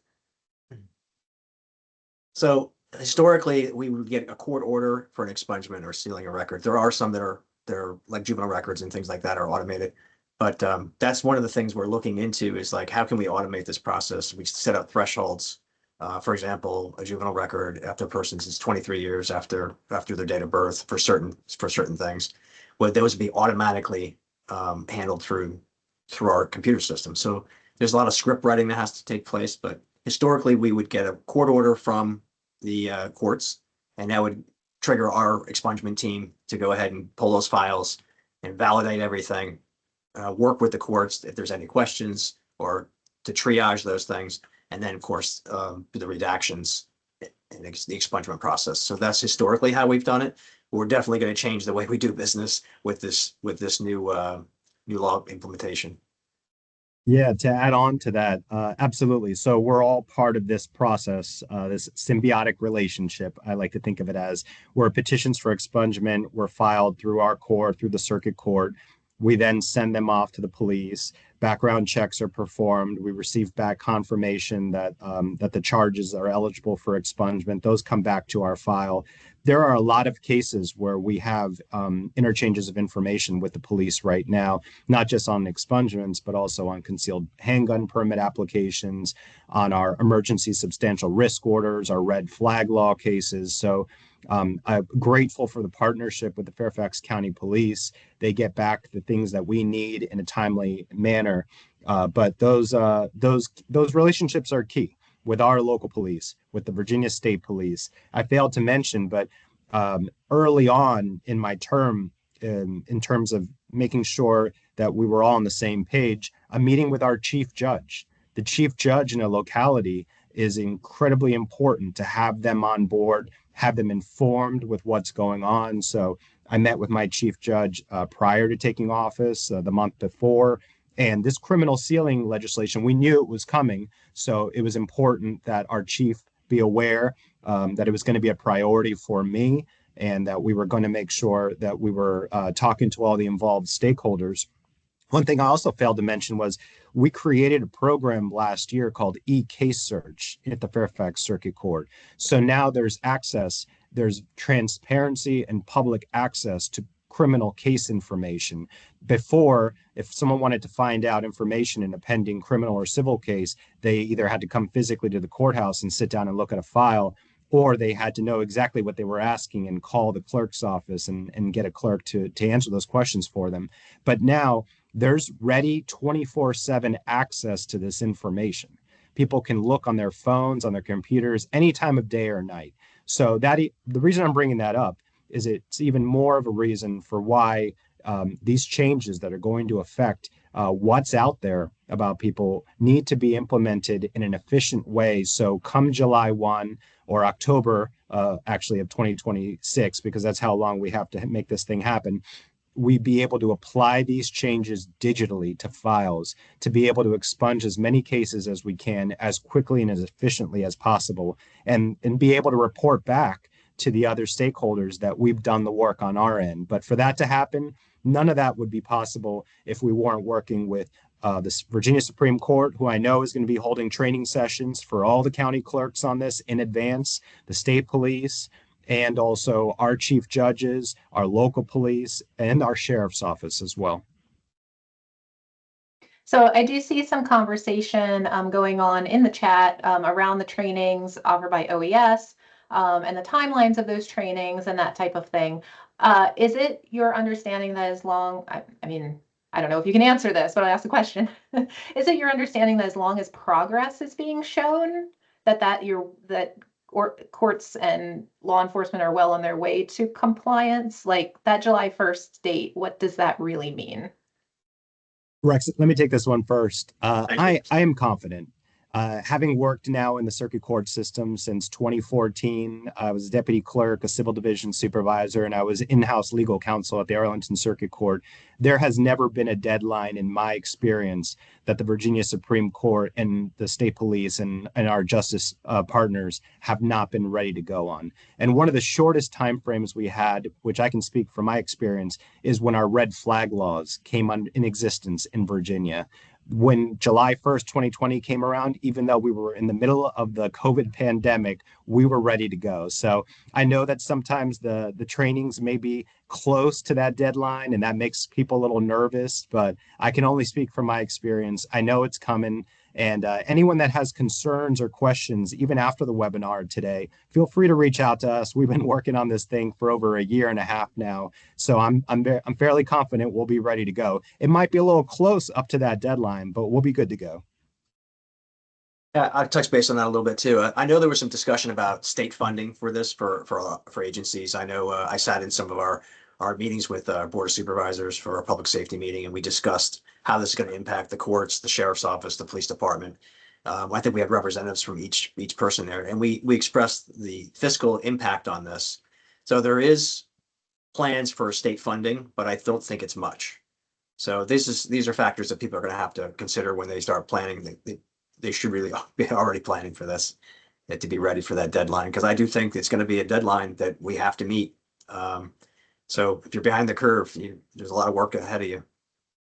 So historically, we would get a court order for an expungement or sealing a record. There are some that are like juvenile records and things like that are automated. But that's one of the things we're looking into is like, how can we automate this process? We set up thresholds. For example, a juvenile record after a person is 23 years after their date of birth for certain things, would those be automatically handled through our computer system. So there's a lot of script writing that has to take place, but historically we would get a court order from the courts, and that would trigger our expungement team to go ahead and pull those files and validate everything, work with the courts if there's any questions, or to triage those things, and then of course do the redactions and the expungement process. So that's historically how we've done it. We're definitely going to change the way we do business with this new law implementation. Yeah, to add on to that, absolutely. So we're all part of this process, this symbiotic relationship. I like to think of it as where petitions for expungement were filed through our court, through the circuit court. We then send them off to the police. Background checks are performed. We receive back confirmation that that the charges are eligible for expungement. Those come back to our file. There are a lot of cases where we have interchanges of information with the police right now, not just on expungements, but also on concealed handgun permit applications, on our emergency substantial risk orders, our red flag law cases. So I'm grateful for the partnership with the Fairfax County Police. They get back the things that we need in a timely manner. But those relationships are key with our local police, with the Virginia State Police. I failed to mention, but early on in my term, in terms of making sure that we were all on the same page, a meeting with our chief judge. The chief judge in a locality is incredibly important to have them on board, have them informed with what's going on. So I met with my chief judge prior to taking office the month before. And this criminal sealing legislation, we knew it was coming. So it was important that our chief be aware that it was going to be a priority for me, and that we were going to make sure that we were talking to all the involved stakeholders. One thing I also failed to mention was we created a program last year called e-case search at the Fairfax Circuit Court. So now there's transparency and public access to criminal case information. Before, if someone wanted to find out information in a pending criminal or civil case, they either had to come physically to the courthouse and sit down and look at a file, or they had to know exactly what they were asking and call the clerk's office and get a clerk to answer those questions for them. But now there's ready 24/7 access to this information. People can look on their phones, on their computers, any time of day or night. So the reason I'm bringing that up is it's even more of a reason for why these changes that are going to affect what's out there about people need to be implemented in an efficient way. So come July 1 or October, actually of 2026, because that's how long we have to make this thing happen, we be able to apply these changes digitally to files, to be able to expunge as many cases as we can, as quickly and as efficiently as possible, and be able to report back to the other stakeholders that we've done the work on our end. But for that to happen, none of that would be possible if we weren't working with the Virginia Supreme Court, who I know is going to be holding training sessions for all the county clerks on this in advance, the state police, and also our chief judges, our local police, and our sheriff's office as well. So I do see some conversation going on in the chat around the trainings offered by OES and the timelines of those trainings and that type of thing. Is it your understanding that as long, I mean, I don't know if you can answer this, but I'll ask the question. Is it your understanding that as long as progress is being shown, that courts and law enforcement are well on their way to compliance? Like that July 1st date, what does that really mean? Rex, let me take this one first. I am confident. Having worked now in the circuit court system since 2014, I was a deputy clerk, a civil division supervisor, and I was in-house legal counsel at the Arlington Circuit Court. There has never been a deadline in my experience that the Virginia Supreme Court and the state police and our justice partners have not been ready to go on. And one of the shortest timeframes we had, which I can speak from my experience, is when our red flag laws came in existence in Virginia. When July 1st, 2020 came around, even though we were in the middle of the COVID pandemic, we were ready to go. So I know that sometimes the trainings may be close to that deadline and that makes people a little nervous, but I can only speak from my experience. I know it's coming. And anyone that has concerns or questions, even after the webinar today, feel free to reach out to us. We've been working on this thing for over a year and a half now, so I'm fairly confident we'll be ready to go. It might be a little close up to that deadline, but we'll be good to go. Yeah, I'll touch base on that a little bit too. I know there was some discussion about state funding for this for agencies. I know I sat in some of our meetings with Board of Supervisors for our public safety meeting, and we discussed how this is going to impact the courts, the sheriff's office, the police department. I think we had representatives from each person there, and we expressed the fiscal impact on this. So there is plans for state funding, but I don't think it's much. So these are factors that people are going to have to consider when they start planning. They should really be already planning for this to be ready for that deadline, because I do think it's going to be a deadline that we have to meet. So if you're behind the curve, there's a lot of work ahead of you.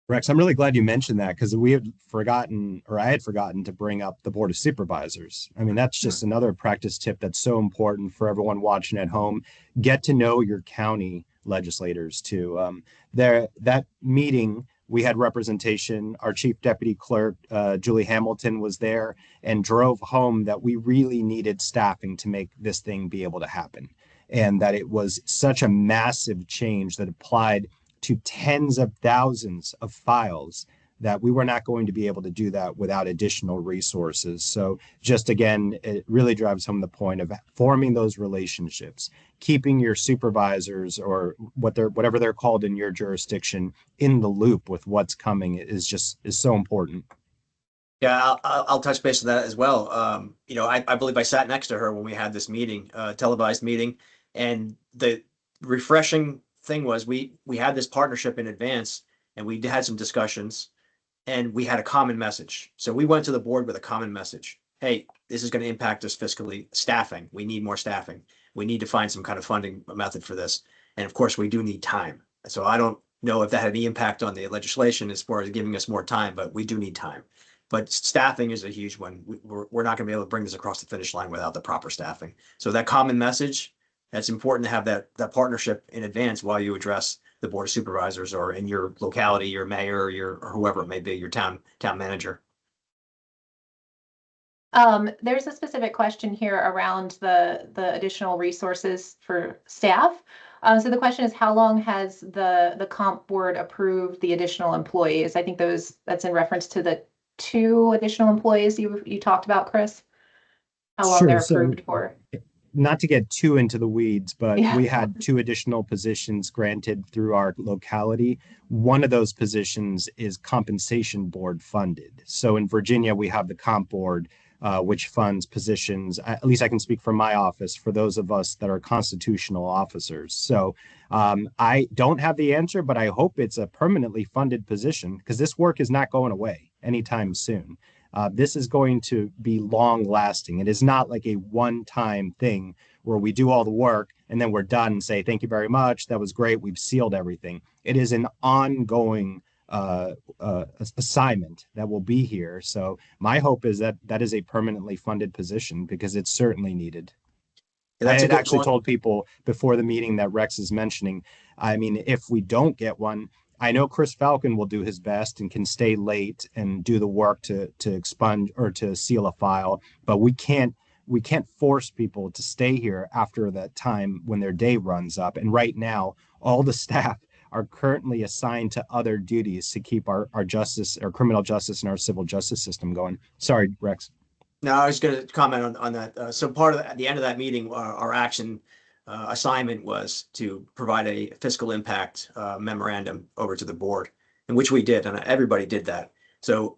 Rex, I'm really glad you mentioned that, because we had forgotten, or I had forgotten to bring up the Board of Supervisors. I mean, that's just another practice tip that's so important for everyone watching at home. Get to know your county legislators too. That meeting, we had representation. Our chief deputy clerk, Julie Hamilton, was there and drove home that we really needed staffing to make this thing be able to happen. And that it was such a massive change that applied to tens of thousands of files that we were not going to be able to do that without additional resources. So just again, it really drives home the point of forming those relationships, keeping your supervisors or whatever they're called in your jurisdiction in the loop with what's coming is so important. Yeah, I'll touch base on that as well. I believe I sat next to her when we had this meeting, televised meeting, and the refreshing thing was we had this partnership in advance, and we had some discussions, and we had a common message. So we went to the board with a common message. Hey, this is going to impact us fiscally. Staffing, we need more staffing. We need to find some kind of funding method for this. And of course, we do need time. So I don't know if that had any impact on the legislation as far as giving us more time, but we do need time. But staffing is a huge one. We're not going to be able to bring this across the finish line without the proper staffing. So that common message, that's important to have that partnership in advance while you address the Board of Supervisors, or in your locality, your mayor, or whoever it may be, your town manager. There's a specific question here around the additional resources for staff. So the question is, how long has the comp board approved the additional employees? I think that's in reference to the 2 additional employees you talked about, Chris. How long they're approved for? Not to get too into the weeds, but Yeah. We had 2 additional positions granted through our locality. One of those positions is compensation board funded. So in Virginia, we have the comp board, which funds positions, at least I can speak from my office, for those of us that are constitutional officers. So I don't have the answer, but I hope it's a permanently funded position, because this work is not going away anytime soon. This is going to be long lasting. It is not like a one-time thing where we do all the work and then we're done and say, thank you very much. That was great. We've sealed everything. It is an ongoing assignment that will be here. So my hope is that is a permanently funded position, because it's certainly needed. I had actually told people before the meeting that Rex is mentioning, I mean, if we don't get one, I know Chris Falcon will do his best and can stay late and do the work to expunge or to seal a file, but we can't force people to stay here after that time when their day runs up. And right now, all the staff are currently assigned to other duties to keep our justice, our criminal justice, and our civil justice system going. Sorry, Rex. No, I was going to comment on that. So part of at the end of that meeting, our action assignment was to provide a fiscal impact memorandum over to the board, in which we did, and everybody did that. So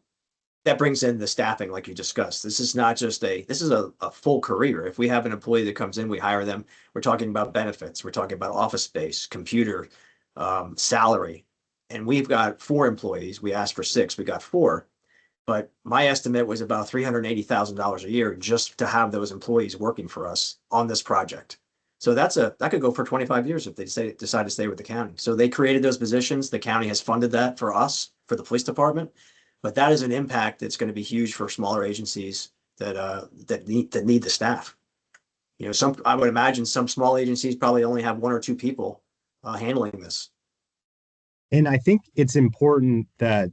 that brings in the staffing like you discussed. This is not just this is a full career. If we have an employee that comes in, we hire them. We're talking about benefits. We're talking about office space, computer, salary. And we've got 4 employees. We asked for 6, we got 4. But my estimate was about $380,000 a year just to have those employees working for us on this project. So that could go for 25 years if they decide to stay with the county. So they created those positions. The county has funded that for us, for the police department. But that is an impact that's going to be huge for smaller agencies that need the staff. You know, I would imagine some small agencies probably only have 1 or 2 people handling this. And I think it's important that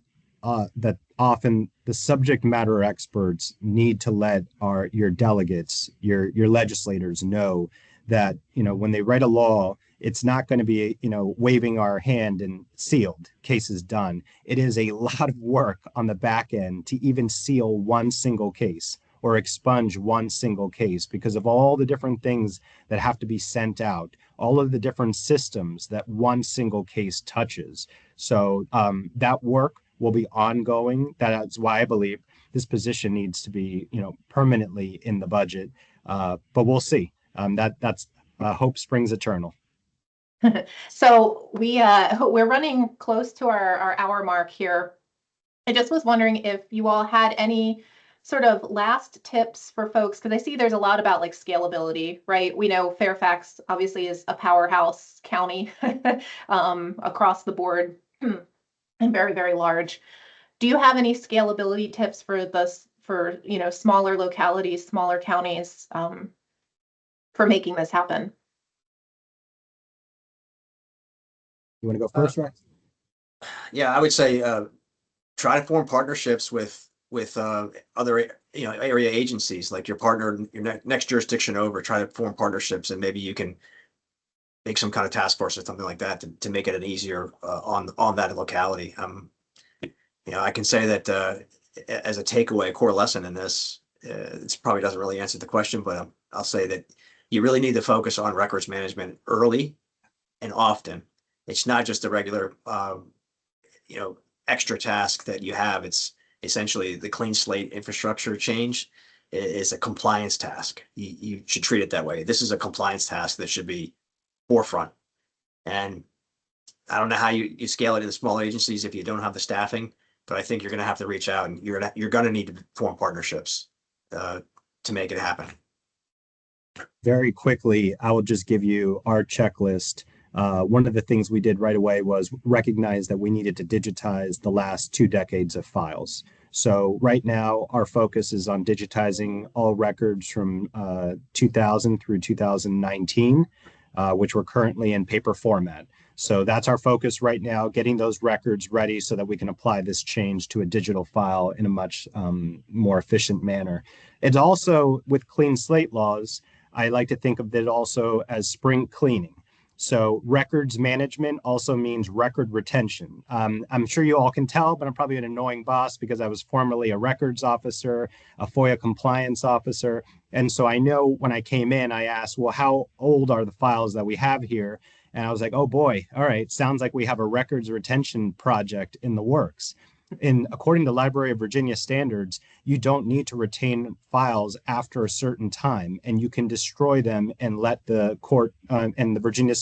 that often the subject matter experts need to let your delegates, your legislators know that, you know, when they write a law, it's not going to be, you know, waving our hand and sealed, case is done. It is a lot of work on the back end to even seal one single case or expunge one single case because of all the different things that have to be sent out, all of the different systems that one single case touches. So that work will be ongoing. That's why I believe this position needs to be, you know, permanently in the budget. But we'll see. That's hope springs eternal. So we're running close to our hour mark here. I just was wondering if you all had any sort of last tips for folks, because I see there's a lot about like scalability, right? We know Fairfax obviously is a powerhouse county across the board and very, very large. Do you have any scalability tips for you know, smaller localities, smaller counties for making this happen? You want to go first, Rex? Yeah, I would say try to form partnerships with other area agencies, like your partner, your next jurisdiction over. Try to form partnerships, and maybe you can make some kind of task force or something like that to make it an easier on that locality. You know, I can say that as a takeaway, a core lesson in this, it probably doesn't really answer the question, but I'll say that you really need to focus on records management early and often. It's not just a regular, you know, extra task that you have. It's essentially the clean slate infrastructure change is a compliance task. You should treat it that way. This is a compliance task that should be forefront. And I don't know how you scale it in the smaller agencies if you don't have the staffing, but I think you're going to have to reach out and you're going to need to form partnerships to make it happen. Very quickly, I will just give you our checklist. One of the things we did right away was recognize that we needed to digitize the last 2 decades of files. So right now, our focus is on digitizing all records from 2000 through 2019, which were currently in paper format. So that's our focus right now, getting those records ready so that we can apply this change to a digital file in a much more efficient manner. It's also with clean slate laws, I like to think of it also as spring cleaning. So records management also means record retention. I'm sure you all can tell, but I'm probably an annoying boss because I was formerly a records officer, a FOIA compliance officer. And so I know when I came in, I asked, well, how old are the files that we have here? And I was like, oh boy, all right, sounds like we have a records retention project in the works. And according to Library of Virginia standards, you don't need to retain files after a certain time, and you can destroy them and let the court and the Virginia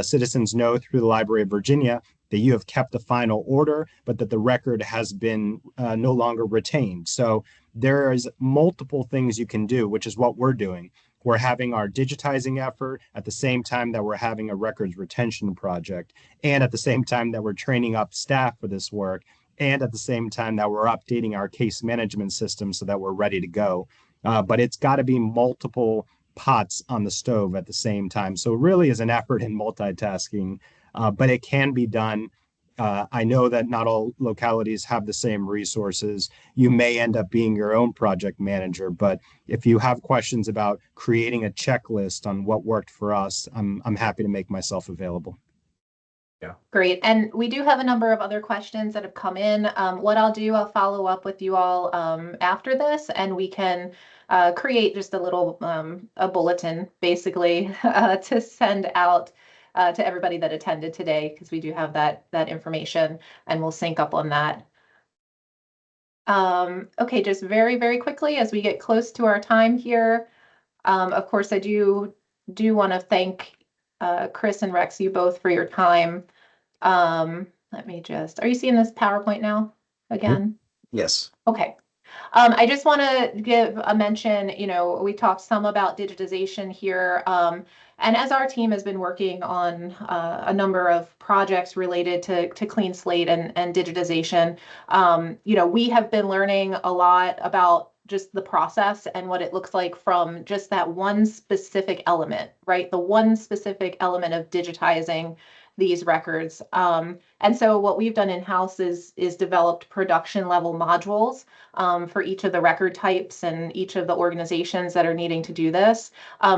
citizens know through the Library of Virginia that you have kept the final order, but that the record has been no longer retained. So there is multiple things you can do, which is what we're doing. We're having our digitizing effort at the same time that we're having a records retention project, and at the same time that we're training up staff for this work, and at the same time that we're updating our case management system so that we're ready to go. But it's got to be multiple pots on the stove at the same time. So it really is an effort in multitasking, but it can be done. I know that not all localities have the same resources. You may end up being your own project manager, but if you have questions about creating a checklist on what worked for us, I'm happy to make myself available. Yeah. Great. And we do have a number of other questions that have come in. What I'll follow up with you all after this, and we can create just a little a bulletin basically to send out to everybody that attended today, because we do have that information, and we'll sync up on that. Okay, just very, very quickly as we get close to our time here. Of course, I do want to thank Chris and Rex, you both for your time. Let me just, are you seeing this PowerPoint now again? Yes. Okay. I just want to give a mention, we talked some about digitization here. And as our team has been working on a number of projects related to Clean Slate and digitization, we have been learning a lot about just the process and what it looks like from just that one specific element, right? The one specific element of digitizing these records. And so what we've done in-house is developed production level modules for each of the record types and each of the organizations that are needing to do this.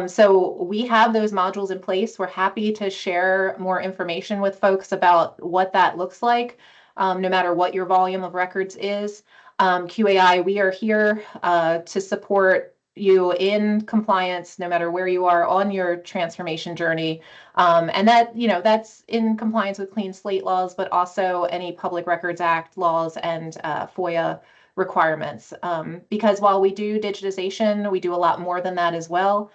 So we have those modules in place. We're happy to share more information with folks about what that looks like, no matter what your volume of records is. QAI, we are here to support you in compliance, no matter where you are on your transformation journey. And that, that's in compliance with Clean Slate laws, but also any Public Records Act laws and FOIA requirements. Because while we do digitization, we do a lot more than that as well.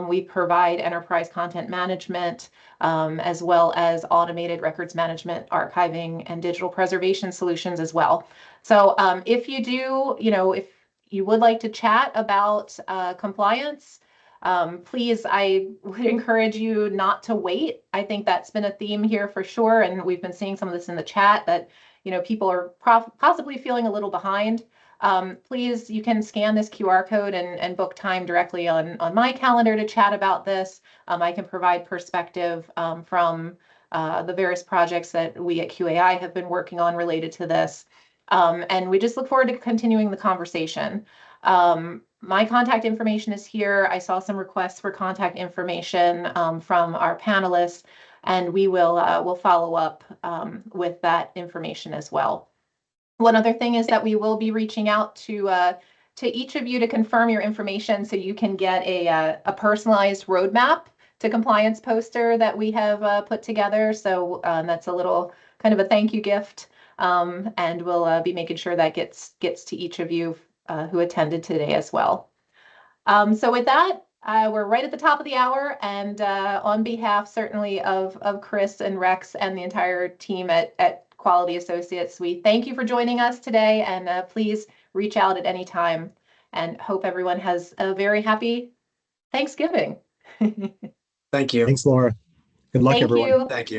We provide enterprise content management, as well as automated records management, archiving, and digital preservation solutions as well. So if you do, if you would like to chat about compliance, please, I would encourage you not to wait. I think that's been a theme here for sure. And we've been seeing some of this in the chat that, people are possibly feeling a little behind. Please, you can scan this QR code and book time directly on my calendar to chat about this. I can provide perspective from the various projects that we at QAI have been working on related to this. And we just look forward to continuing the conversation. My contact information is here. I saw some requests for contact information from our panelists, and we will we'll follow up with that information as well. One other thing is that we will be reaching out to each of you to confirm your information so you can get a personalized roadmap to compliance poster that we have put together. So that's a little kind of a thank you gift. And we'll be making sure that gets to each of you who attended today as well. So with that, we're right at the top of the hour, and on behalf certainly of Chris and Rex and the entire team at Quality Associates, we thank you for joining us today, and please reach out at any time, and hope everyone has a very happy Thanksgiving. Thank you. Thanks, Laura. Good luck, Thank everyone. you. Thank you.